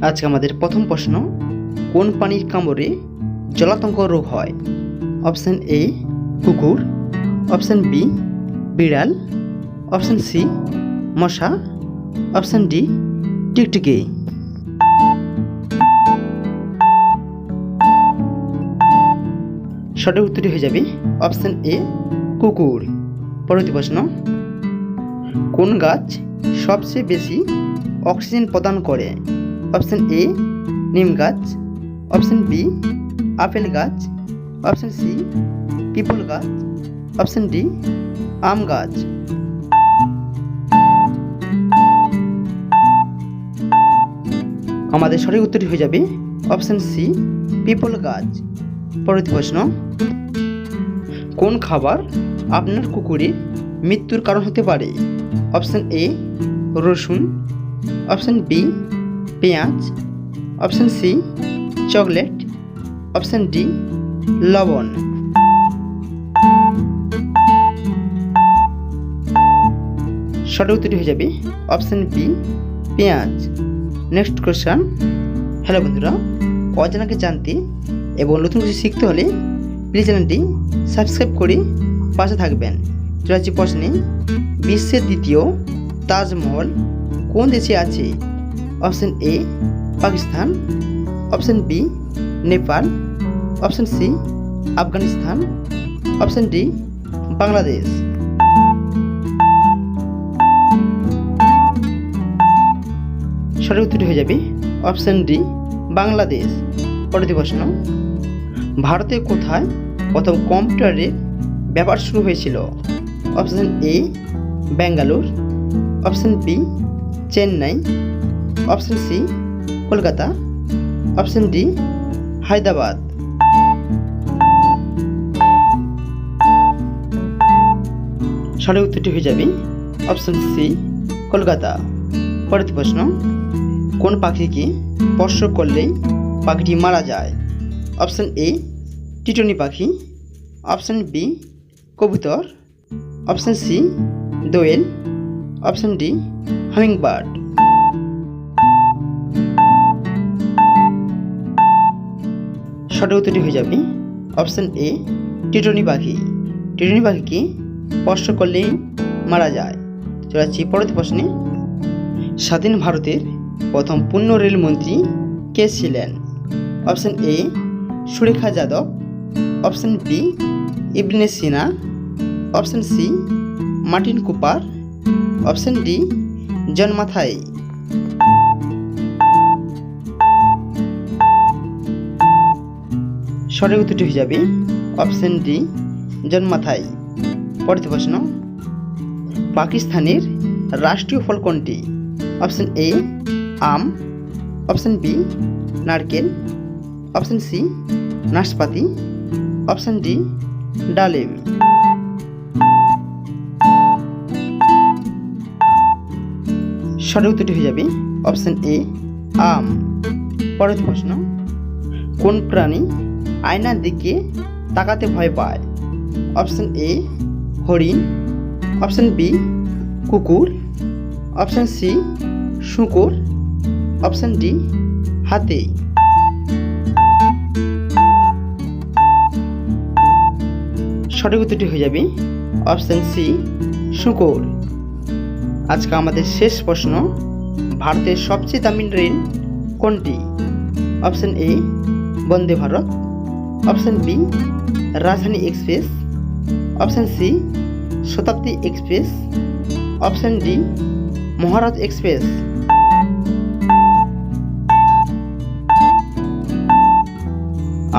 আজকে আমাদের প্রথম প্রশ্ন, কোন প্রাণীর কামড়ে জলাতঙ্ক রোগ হয়? অপশন এ কুকুর, অপশন বি বিড়াল, অপশন সি মশা, অপশন ডি টিকটিকি। সঠিক উত্তরটি হয়ে যাবে অপশন এ কুকুর। পরবর্তী প্রশ্ন, কোন গাছ সবচেয়ে বেশি অক্সিজেন প্রদান করে? অপশন এ নিম গাছ, অপশন বি আপেল গাছ, অপশন সি পিপল গাছ, অপশন ডি আম গাছ। আমাদের সঠিক উত্তরটি হয়ে যাবে অপশন সি পিপল গাছ। পরবর্তী প্রশ্ন, কোন খাবার আপনার কুকুরের মৃত্যুর কারণ হতে পারে? অপশন এ রসুন, অপশন বি পেঁয়াজ, option C chocolate, option D লবণ। সঠিক উত্তরটি হয়ে যাবে অপশন বি পেঁয়াজ। Next question. হ্যালো বন্ধুরা, অজানাকে জানতে এবং নতুন কিছু শিখতে হলে প্লিজ চ্যানেলটি সাবস্ক্রাইব করে পাশে থাকবেন। চলে প্রশ্নে, বিশ্বের দ্বিতীয় তাজমহল কোন দেশে আছে? Option A Pakistan, option B Nepal, option C Afghanistan, option D Bangladesh. সঠিক উত্তরটি হয়ে যাবে অপশন ডি বাংলাদেশ। পরবর্তী প্রশ্ন, ভারতে কোথায় প্রথম কম্পিউটারের ব্যবহার শুরু হয়েছিল? Option A Bangalore, option B Chennai, option C Kolkata, option D Hyderabad. সঠিক উত্তরটি হয়ে যাবে অপশন সি কলকাতা। পরবর্তী প্রশ্ন, কোন পাখিকে স্পর্শ করলেই পাখিটি মারা যায়? অপশন এ টিটনি পাখি, অপশন বি কবুতর, অপশন সি দোয়েল, অপশন ডি হামিংবার্ড। সঠিক উত্তরটি হয়ে যাবে অপশন এ টিটনি পাখি। টিটনি পাখিকে স্পর্শ করলেই মারা যায়। চলে যাচ্ছি পরবর্তী প্রশ্নে। স্বাধীন ভারতের প্রথম পূর্ণ রেলমন্ত্রী কে ছিলেন? Option A Surekha Yadav, option B Ibn Sina, option C Martin Cooper, option D John Mathai. সঠিক উত্তরটি হয়ে যাবে অপশন ডি জন মাথাই। পরবর্তী প্রশ্ন, পাকিস্তানের রাষ্ট্রীয় ফল কোনটি? অপশন এ আম, অপশন বি নারকেল, অপশন সি নাশপাতি, অপশন ডি ডালিম। সঠিক উত্তরটি হয়ে যাবে অপশন এ আম। পরবর্তী প্রশ্ন, কোন প্রাণী আয়নার দিকে তাকাতে ভয় পায়? অপশন এ হরিণ, অপশন বি কুকুর, অপশন সি শূকর, অপশন ডি হাতি। সঠিক উত্তরটি হয়ে যাবে অপশন সি শূকর। আজকে আমাদের শেষ প্রশ্ন, ভারতের সবচেয়ে দামি ট্রেন কোনটি? Option A Vande Bharat, option B Rajdhani express, option C Shatabdi express, option D Maharaj express.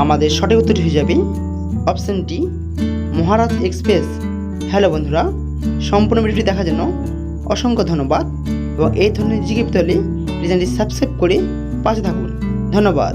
আমাদের সঠিক উত্তরটি হয়ে যাবে option D Maharaj express. Hello বন্ধুরা, সম্পূর্ণ ভিডিওটি দেখার জন্য অসংখ্য ধন্যবাদ এবং এই ধরনের জিকে পেতে হলে চ্যানেলটি সাবস্ক্রাইব করে পাশে থাকুন। ধন্যবাদ।